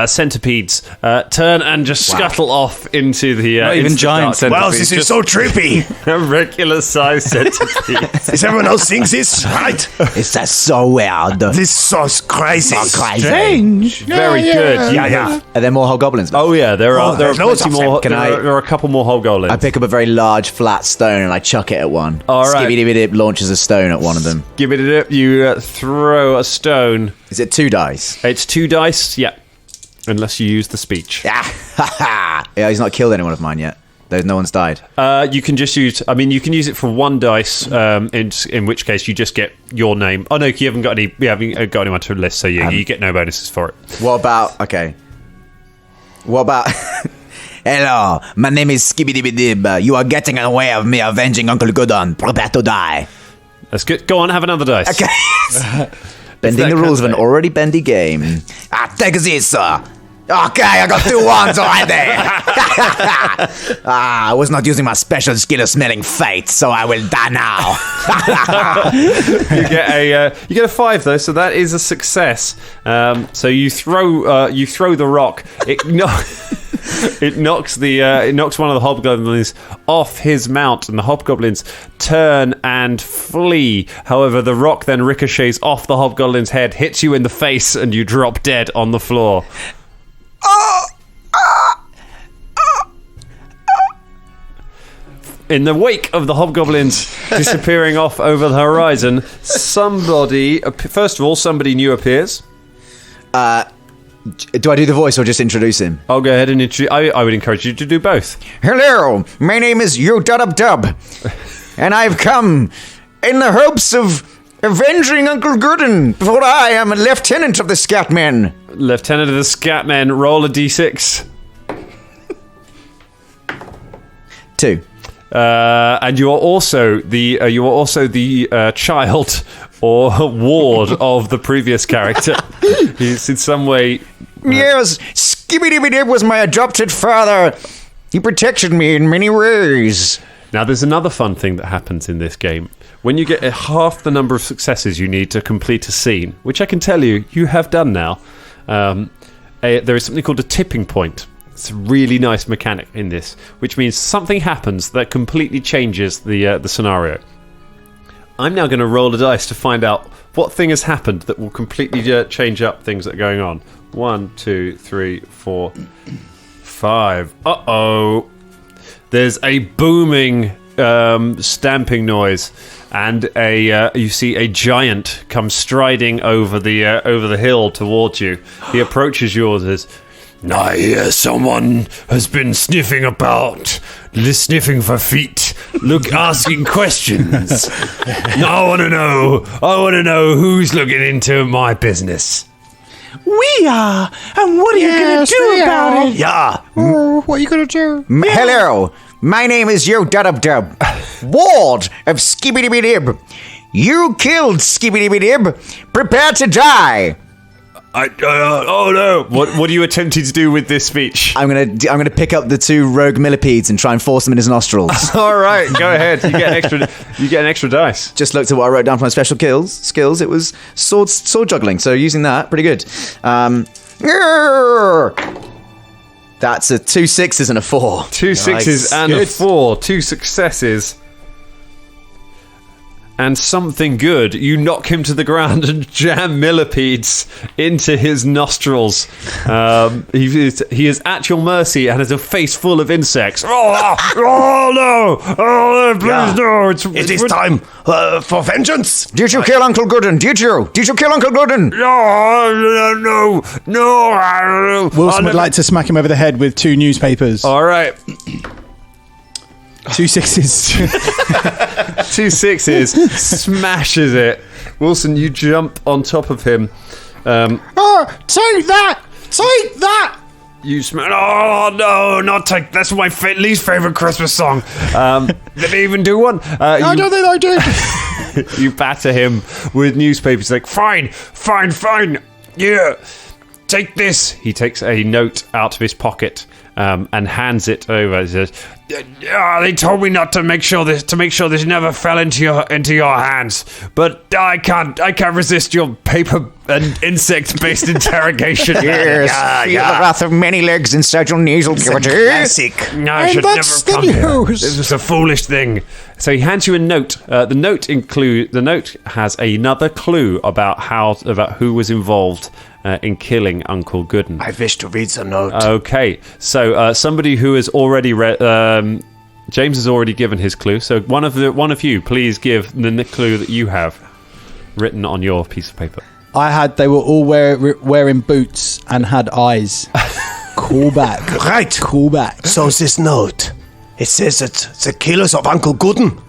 centipedes, turn and just scuttle off into the. Not even giant centipedes. Wow, this is so trippy. A regular-sized centipede. Is everyone else seeing this? Right? It's just so weird. This is so crazy. Strange. Very good. Yeah. Are there more hobgoblins? Oh yeah, there are there's loads plenty of them. more. Can There are a couple more hobgoblins. I pick up a very large flat stone and I chuck it at one. All right. Skibidi-bidi launches a stone at one of them. Give it up. You throw a stone. Is it 2 dice? It's 2 dice. Yeah, unless you use the speech. Yeah, he's not killed anyone of mine yet. No one's died. You can just use. I mean, you can use it for 1 dice. In which case, you just get your name. Oh no, you haven't got any. You haven't got anyone to list, so you get no bonuses for it. What about? Hello, my name is Skibidi-bidi. You are getting in the way of me avenging Uncle Goodon. Prepare to die. That's good. Go on, have another dice. Okay. Bending the rules of an already bendy game. Take this, sir. Okay, I got 2 1s already. I was not using my special skill of smelling fate, so I will die now. You get a 5 though, so that is a success. So you throw the rock. It knocks one of the hobgoblins off his mount, and the hobgoblins turn and flee. However, the rock then ricochets off the hobgoblin's head, hits you in the face, and you drop dead on the floor. In the wake of the hobgoblins disappearing off over the horizon, somebody new appears. Do I do the voice or just introduce him? I'll go ahead and introduce. I would encourage you to do both. Hello, my name is Dub, and I've come in the hopes of avenging Uncle Gooden, for I am a lieutenant of the Scatmen. Lieutenant of the Scatmen, roll a d6. 2. And you are also the child or ward of the previous character. He's in some way. Yes, Skibidi was my adopted father. He protected me in many ways. Now, there's another fun thing that happens in this game. When you get half the number of successes you need to complete a scene, which I can tell you have done now, there is something called a tipping point. It's a really nice mechanic in this, which means something happens that completely changes the scenario. I'm now going to roll a dice to find out what thing has happened that will completely change up things that are going on. 1, 2, 3, 4, 5. Uh-oh. There's a booming stamping noise, and you see a giant come striding over the hill towards you. He approaches yours as, I hear someone has been sniffing about, sniffing for feet, asking questions. I want to know who's looking into my business. We are, and what are you going to do about it? Yeah. Oh, what are you going to do? Hello, my name is Yo Dub Dub, ward of Skibidi Dib. You killed Skibidi Dib. Prepare to die. Oh no! what are you attempting to do with this speech? I'm gonna pick up the 2 rogue millipedes and try and force them in his nostrils. All right, go ahead. You get an extra dice. Just looked at what I wrote down for my special skills. It was sword juggling, so using that, pretty good. That's a 2 6s and a 4. 2 6s and a 4. 2 successes. And something good. You knock him to the ground and jam millipedes into his nostrils. He is at your mercy and has a face full of insects. Oh no! Oh, please no! It is time for vengeance. Did you kill Uncle Gooden? Did you kill Uncle Gooden? No! Wilson would like to smack him over the head with 2 newspapers. All right. 2 6s. 2 6s. Smashes it. Wilson, you jump on top of him. Take that! Take that! You smell. Oh no! Not take. That's my least favorite Christmas song. Did they even do one? I don't think I did. You batter him with newspapers. Like, fine. Yeah, take this. He takes a note out of his pocket and hands it over. He says, they told me not to make sure this never fell into your hands, but I can't resist your paper and insect-based interrogation. Yes, feel the wrath of many legs inside your nasal cavity. Classic. No, I should never have come here. This was a foolish thing. So he hands you a note. The note has another clue about who was involved in killing Uncle Gooden. I wish to read the note. Okay, so somebody who has already read. James has already given his clue. So one of you, please give the clue that you have written on your piece of paper. They were all wearing boots and had eyes. Call back. Right. Call back. So this note, it says that the killers of Uncle Gooden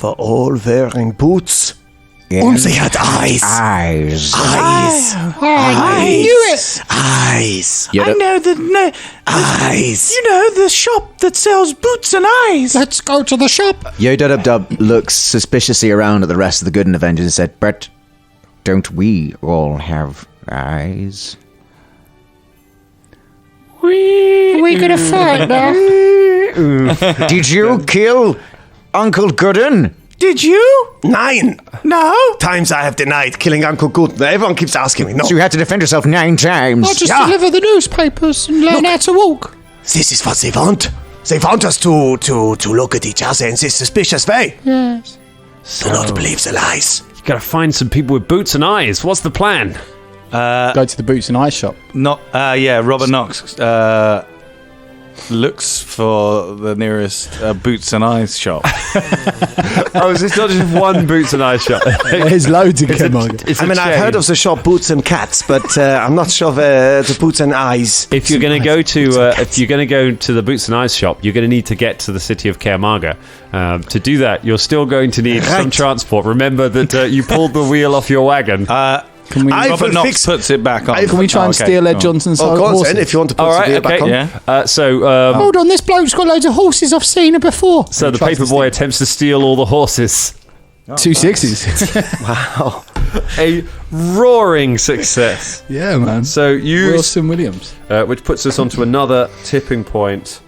were all wearing boots. And they had eyes. Eyes. I knew it. Eyes. I know Eyes. You know, the shop that sells boots and eyes. Let's go to the shop. Yo Dub Dub looks suspiciously around at the rest of the Gooden Avengers and said, But don't we all have eyes? We gonna fight now? Did you kill Uncle Gooden? Did you? 9 No. times I have denied killing Uncle Gooden. Everyone keeps asking me. No. So you had to defend yourself 9 times. I'll just deliver the newspapers and learn how to walk. This is what they want. They want us to look at each other in this suspicious way. Yes. Do not believe the lies. You gotta find some people with boots and eyes. What's the plan? Go to the boots and eyes shop. Robert Knox looks for the nearest boots and eyes shop. Oh, it's not just one boots and eyes shop. There's loads in Kenmore. I've heard of the shop Boots and Cats, but I'm not sure of the Boots and Eyes. If you're going to go to the Boots and Eyes shop, you're going to need to get to the city of Caermarga. To do that, you're still going to need some transport. Remember that you pulled the wheel off your wagon. Can we, Robert Knox puts it back on. can we try and steal Ed Johnson's Oh, go on, horses? then, if you want to put some beer back on. Yeah. Hold on, this bloke's got loads of horses. I've seen it before. So the paperboy attempts to steal all the horses. 2 sixes. Wow. A roaring success. Yeah, man. So you, Wilson Williams. which puts us onto another tipping point.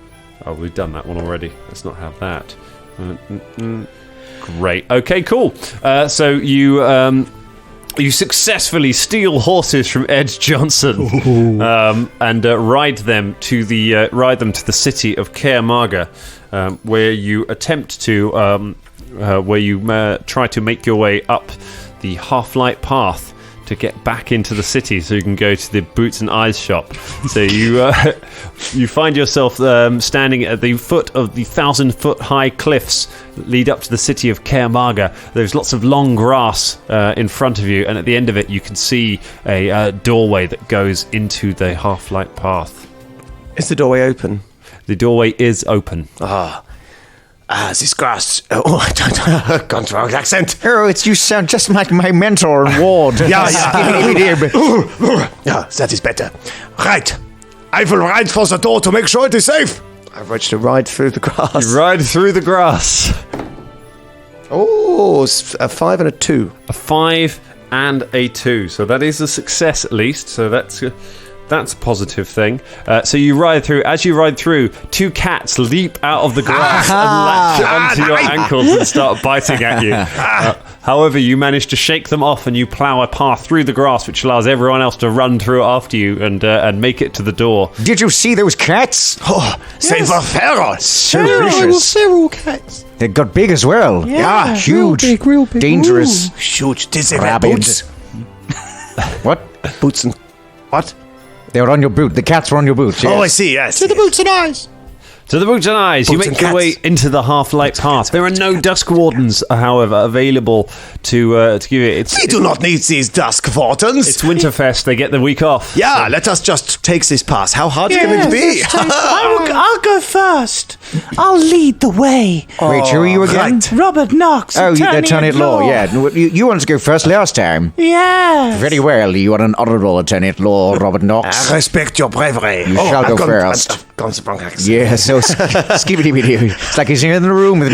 Oh, we've done that one already. Let's not have that. Great. Okay, cool. So you successfully steal horses from Ed Johnson and ride them to the city of Caermarga, where you attempt to try to make your way up the half-light path to get back into the city, so you can go to the Boots and Eyes shop. So you find yourself standing at the foot of the 1,000-foot high cliffs that lead up to the city of Caermarga. There's lots of long grass in front of you, and at the end of it, you can see a doorway that goes into the half-light path. Is the doorway open? The doorway is open. This grass. Oh, I don't gone to our accent. Oh, you sound just like my mentor in Ward. Yeah, that is better. Right. I will ride for the door to make sure it is safe. I watched to ride through the grass. You ride through the grass. Oh, a 5 and a 2. A 5 and a 2. So that is a success at least. So that's a positive thing. So you ride through. As you ride through, 2 cats leap out of the grass and latch onto your ankles and start biting at you. However, you manage to shake them off and you plough a path through the grass, which allows everyone else to run through after you and make it to the door. Did you see those cats? Oh, they were feral. So There were vicious. feral cats. They got big as well. Yeah, huge. real big. Dangerous. Huge. Did they wear Rabid. boots? What? Boots and... What? They were on your boot. The cats were on your boot. Yes. Oh, I see, yes. To the Boots and Eyes. To the Boots and Eyes, you Boots make and your way cats. into the half-light path. There are no dusk wardens, however, available to give you. We do not need these dusk wardens. It's Winterfest. They get the week off. Yeah, let us just take this pass. How hard can it be? I'll go first. I'll lead the way. Wait, who are you again? Right. Robert Knox. Oh, the Attorney at Law. Yeah, you wanted to go first last time. Yes. Very well. You are an honourable Attorney at Law, Robert Knox. I respect your bravery. You shall go first. I've gone the wrong accent. Yeah, so skibbity-bitty. It's like he's in the room with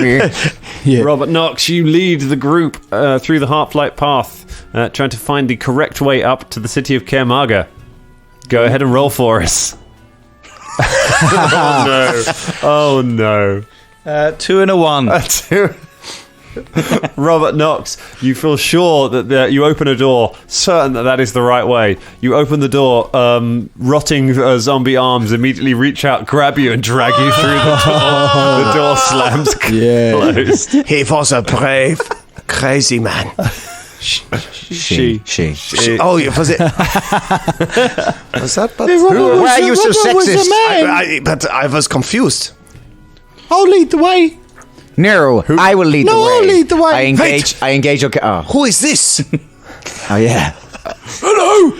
me. Robert Knox, you lead the group through the half-light path, trying to find the correct way up to the city of Caermarga. Go ahead and roll for us. Oh no. 2 and a 1. Robert Knox, you feel sure that you open a door, certain that is the right way. You open the door, rotting zombie arms immediately reach out, grab you, and drag you through the door. The door slams closed. He was a brave, crazy man. She. Oh, was it? Was that? But, Why are you so sexist? but I was confused. I'll lead the way. No, I will lead the way. No, I'll lead the way. I engage your... Who is this? Oh, yeah. Hello.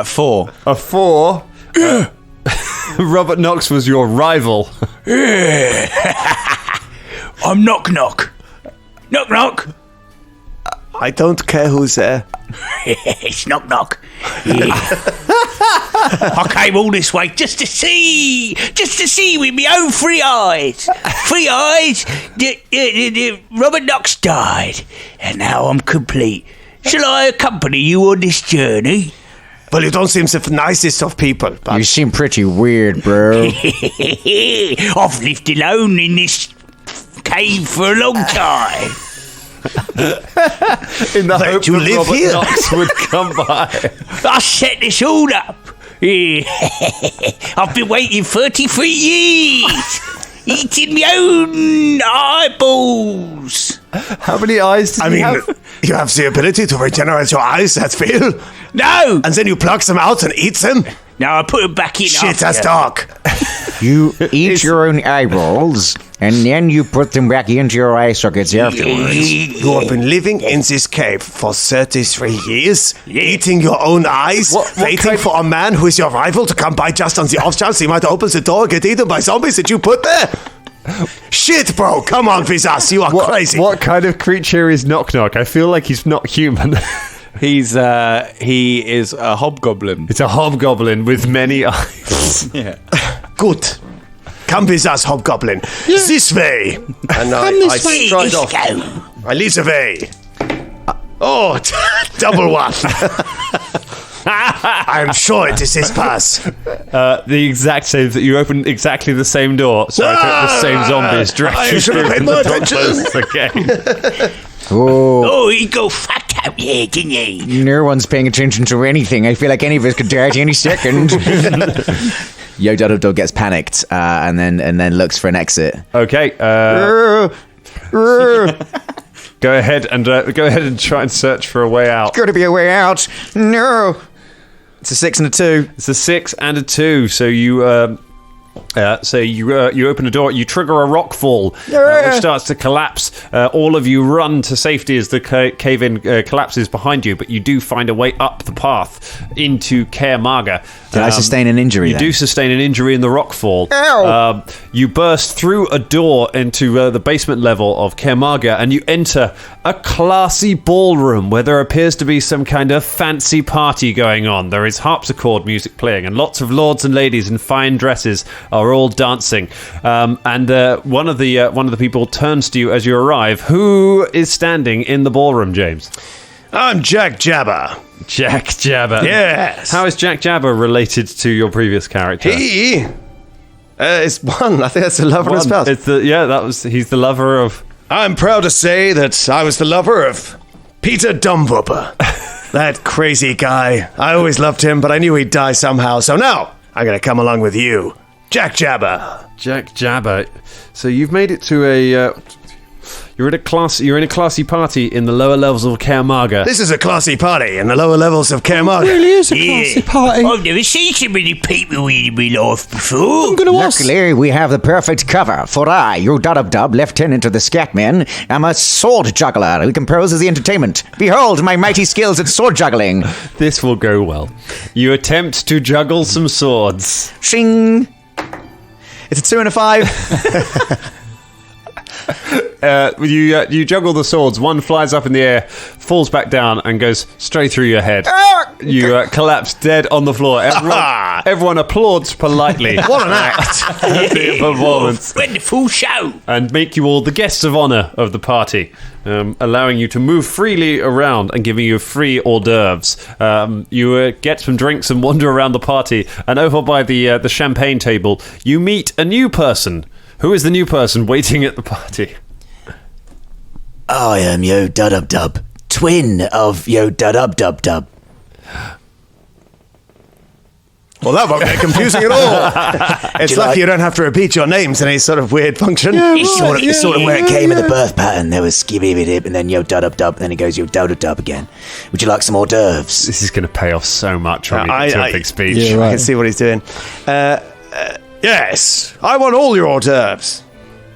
4. A 4. Robert Knox was your rival. I'm Knock Knock. Knock Knock. I don't care who's there. It's Knock Knock. I came all this way just to see with my own 3 eyes. 3 eyes. Robert Knox died, and now I'm complete. Shall I accompany you on this journey? Well, you don't seem the nicest of people. But You seem pretty weird, bro. I've lived alone in this cave for a long time. In the hope you that live Robert here? Knox would come by. I set this all up. I've been waiting 33 years, eating my own eyeballs. How many eyes did I you mean, have? you have the ability to regenerate your eyes at will, No, and then you pluck them out and eat them. no, I put them back in. Shit, after. that's dark. You eat your own eyeballs, and then you put them back into your eye sockets afterwards. You have been living in this cave for 33 years, eating your own eyes, waiting for a man who is your rival to come by just on the off chance he might open the door and get eaten by zombies that you put there. Shit, bro, come on with us, you are crazy. What kind of creature is Knock Knock? I feel like he's not human. He is a hobgoblin. It's a hobgoblin with many eyes. Yeah. Good. Come with us, hobgoblin. This way. And I stride off. I lead the way. Oh, double one. I'm sure it is this pass. The exact same. That you open exactly the same door. Sorry, the same zombies. I should have paid more attention. Okay. Oh, he go fuck out here, didn't he? no one's paying attention to anything. I feel like any of us could die at any second. Yo Dub Dub gets panicked and then looks for an exit. Okay. Go ahead and try and search for a way out. Got to be a way out. No. It's a 6 and a 2. It's a 6 and a 2. So you open a door. You trigger a rock fall, which starts to collapse. All of you run to safety as the cave-in collapses behind you. But you do find a way up the path into Kaer Maga. Did I sustain an injury? You do sustain an injury in the rock fall. Ow! You burst through a door into the basement level of Kaer Maga, and you enter a classy ballroom where there appears to be some kind of fancy party going on. There is harpsichord music playing, and lots of lords and ladies in fine dresses are all dancing. And one of the people turns to you as you arrive. Who is standing in the ballroom, James? I'm Jack Jabber. Jack Jabber. Yes. How is Jack Jabber related to your previous character? He is one. I think that's the lover of his spouse. He's the lover of... I'm proud to say that I was the lover of Peter Dumbwhooper. That crazy guy. I always loved him, but I knew he'd die somehow. So now, I'm going to come along with you. Jack Jabber. Jack Jabber. So you've made it to a... You're in a classy party in the lower levels of Kaer Maga. This is a classy party in the lower levels of Kaer Maga. It really is a classy party. I've never seen so many people in my life before. I'm going to ask. Luckily, we have the perfect cover, for I, Yo Dub Dub, Lieutenant of the Scatmen, am a sword juggler who composes the entertainment. Behold my mighty skills at sword juggling. This will go well. You attempt to juggle some swords. Shing! It's a 2 and a 5. You juggle the swords. One flies up in the air, falls back down, and goes straight through your head. You collapse dead on the floor. Everyone applauds politely. What an act! The performance. Wonderful show. And make you all the guests of honor of the party, allowing you to move freely around and giving you free hors d'oeuvres. You get some drinks and wander around the party, and over by the champagne table, you meet a new person. Who is the new person waiting at the party? I am Yo Dub Dub, twin of Yo Dub Dub. Well, that won't get confusing at all. It's lucky you don't have to repeat your names in any sort of weird function. Yeah, It's sort of where it came in the birth pattern. There was skibby dip, and then Yo Dub Dub, and then it goes Yo Dub Dub again. Would you like some hors d'oeuvres? This is going to pay off so much when we get to a big speech. Yeah, right. I can see what he's doing. Yes, I want all your hors d'oeuvres.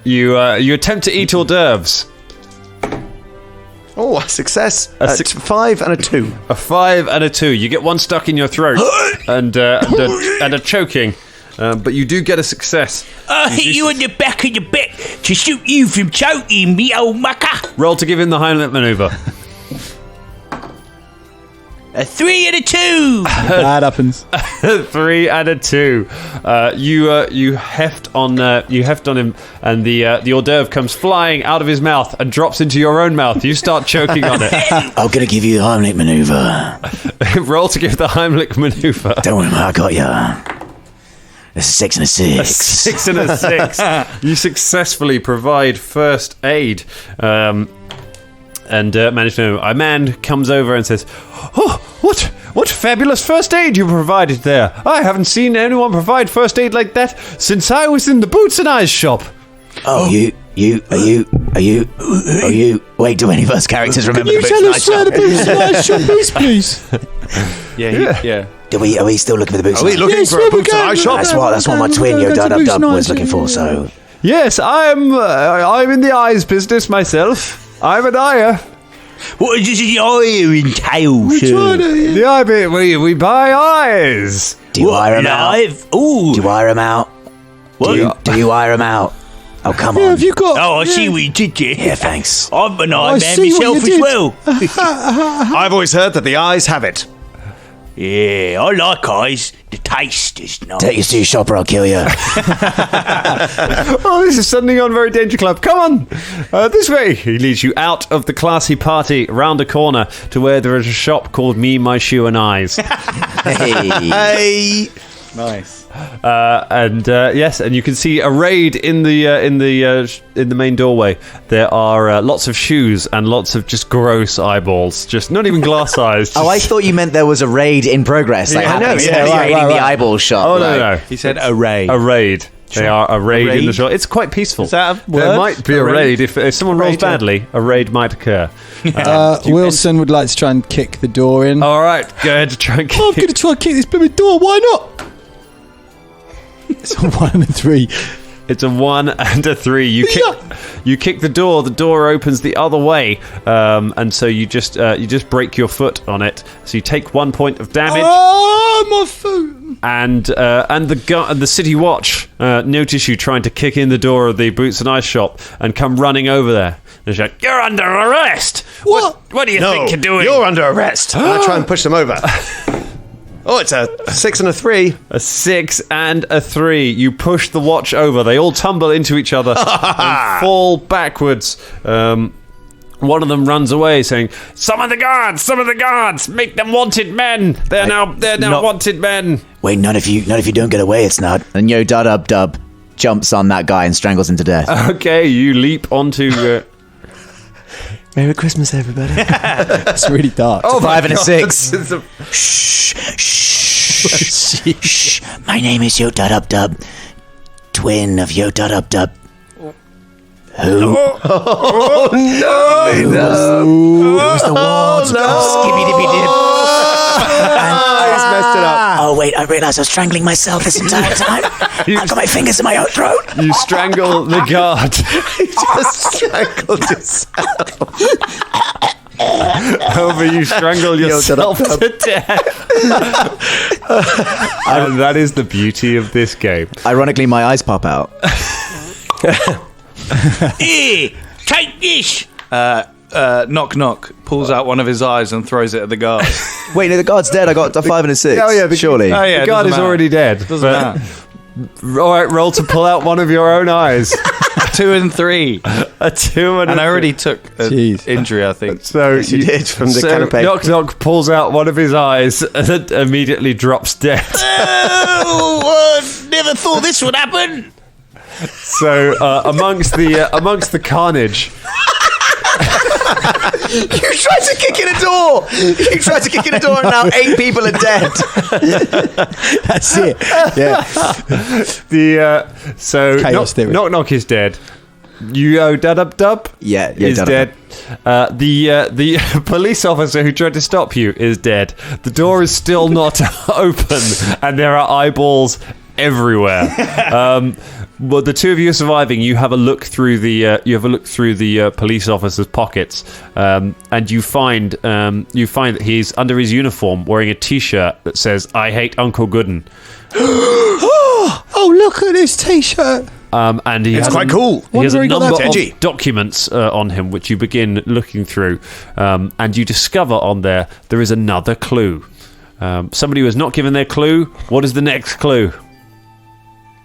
You attempt to eat hors d'oeuvres. Oh, a success. A 5 and a 2. A 5 and a 2. You get one stuck in your throat and a choking, but you do get a success. I hit you in the back of the back to shoot you from choking me, old mucker. Roll to give him the Heimlich maneuver. A 3 and a 2. That happens. 3 and a 2. You heft on him, and the hors d'oeuvre comes flying out of his mouth and drops into your own mouth. You start choking on it. I'm gonna give you the Heimlich maneuver. Roll to give the Heimlich maneuver. Don't worry, I got ya. It's a 6 and a 6. A 6 and a 6. You successfully provide first aid. And manage to. A man comes over and says, "Oh, what fabulous first aid you provided there! I haven't seen anyone provide first aid like that since I was in the Boots and Eyes shop." Oh, are you? Wait, do any of us characters remember Can you the tell Boots us where the Boots and Eyes shop is, please? Yeah. Are we still looking for the Boots? Are we looking Yes, for where a we boots and go. eye shop? That's what my twin Yo Dub Dub was looking for. So Yes, I'm in the eyes business myself. I'm an eye. what does the eye entail, sir? The eye bit we buy eyes. Do you wire them out? Ooh. Do you wire them out? What? Do you wire them out? Oh, come Yeah, on. have you got? Oh, I see what you did there. Yeah, thanks. I'm an I eye man see what myself you as did. well. I've always heard that the eyes have it. Yeah, I like eyes. The taste is nice. Take us to your shop or I'll kill you. Oh, this is suddenly gone very Danger Club. Come on, this way. He leads you out of the classy party, round a corner to where there is a shop called Me, My Shoe and Eyes. Hey. Nice. Yes, and you can see arrayed in the main doorway. There are lots of shoes and lots of just gross eyeballs, just not even glass eyes. Oh, I thought you meant there was a raid in progress. Like, I know, happening. yeah, Somebody right, raiding right. the eyeball shop. Oh like. no, He said array. arrayed. They are arrayed in the shop. It's quite peaceful. Is that a There word? might be a raid if someone rolls Raid, yeah. badly. A raid might occur. Wilson would like to try and kick the door in. All right, go ahead to try and I'm going to try and kick this blooming door. Why not? It's a 1 and a 3. It's a 1 and a 3. You kick the door. The door opens the other way, and so you just break your foot on it. So you take 1 point of damage. Oh, my foot. And the city watch notice you trying to kick in the door of the Boots and Ice shop and come running over there. They shout, "You're under arrest! What? What do you think you're doing?" You're under arrest. And I try and push them over. Oh, it's a 6 and a 3. A 6 and a 3. You push the watch over. They all tumble into each other and fall backwards. One of them runs away, saying, "Summon the guards! Summon the guards! Make them wanted men! They're now wanted men!" Wait, none of you don't get away, it's not. And Yo Dub Dub jumps on that guy and strangles him to death. Okay, you leap onto. Merry Christmas, everybody. It's really dark. Oh, 5 and a 6. Shh. My name is Yo Dub Dub, twin of Yo Dub Dub. Who? Oh no! Who was the ward? Skibby-dibby-dib. He's messed it up. Oh wait, I realised I was strangling myself this entire time. I've got my fingers in my own throat. You strangle the guard. He just strangled himself. However, you strangle yourself to death. And that is the beauty of this game. Ironically, my eyes pop out. Here, take this. Knock knock. Pulls out one of his eyes and throws it at the guard. Wait, no, the guard's dead. I got a 5 and a 6. Oh, yeah, surely. Oh yeah, The guard doesn't is matter. already dead. Doesn't but- matter. All right, roll to pull out one of your own eyes. 2 and 3. A 2 and And a I already took an Jeez. injury, I think. So Yes, you did, from the so canopy. Knock Knock pulls out one of his eyes and immediately drops dead. Oh, never thought this would happen. So amongst the carnage, You tried to kick in a door! You tried to kick in a door and now 8 people are dead. That's it. Yeah. so Chaos theory. Knock Knock is dead. Yo Dub Dub Yeah, Yo is Dub dead. The police officer who tried to stop you is dead. The door is still not open, and there are eyeballs everywhere. Well, the two of you are surviving. You have a look through the police officer's pockets, and you find that he's under his uniform wearing a T-shirt that says "I hate Uncle Gooden." Oh, look at this T-shirt. And he It's has quite cool. He has Wonder a he got number that edgy. of documents on him, which you begin looking through, and you discover on there is another clue. Somebody who has not given their clue. What is the next clue?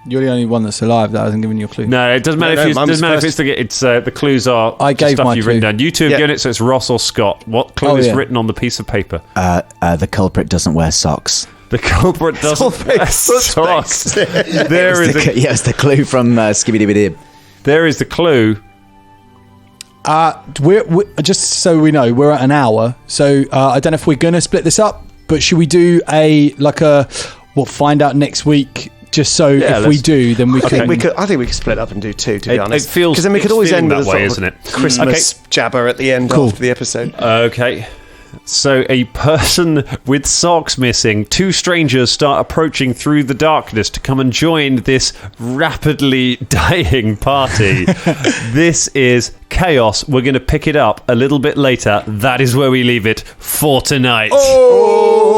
You're the only one that's alive that hasn't given you a clue. No, it doesn't matter No, if mum's doesn't matter if first. it's the clues are I gave stuff my you've written clue. down. You two have Yeah. given it, so it's Ross or Scott. What clue Oh, is yeah. written on the piece of paper? The culprit doesn't wear socks. The culprit doesn't wear socks. There is a, Yeah, it's the clue from Skibby-Dibby-Dib. there is the clue. We're just so we know, we're at an hour. So I don't know if we're going to split this up, but should we do we'll find out next week? Just so if we let's- do, then we can. I think we could split up and do 2, to be It honest. feels because then we could it's always feeling end with that a way, sort of isn't it? Christmas jabber at the end after the episode. Okay. So a person with socks missing, 2 strangers start approaching through the darkness to come and join this rapidly dying party. This is chaos. We're going to pick it up a little bit later. That is where we leave it for tonight.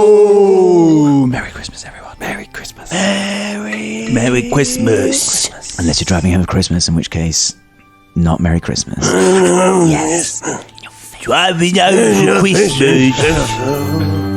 Oh, Merry Christmas, everyone! Merry Christmas. Merry Christmas. Unless you're driving home for Christmas, in which case, not Merry Christmas. Yes. Driving home for Christmas.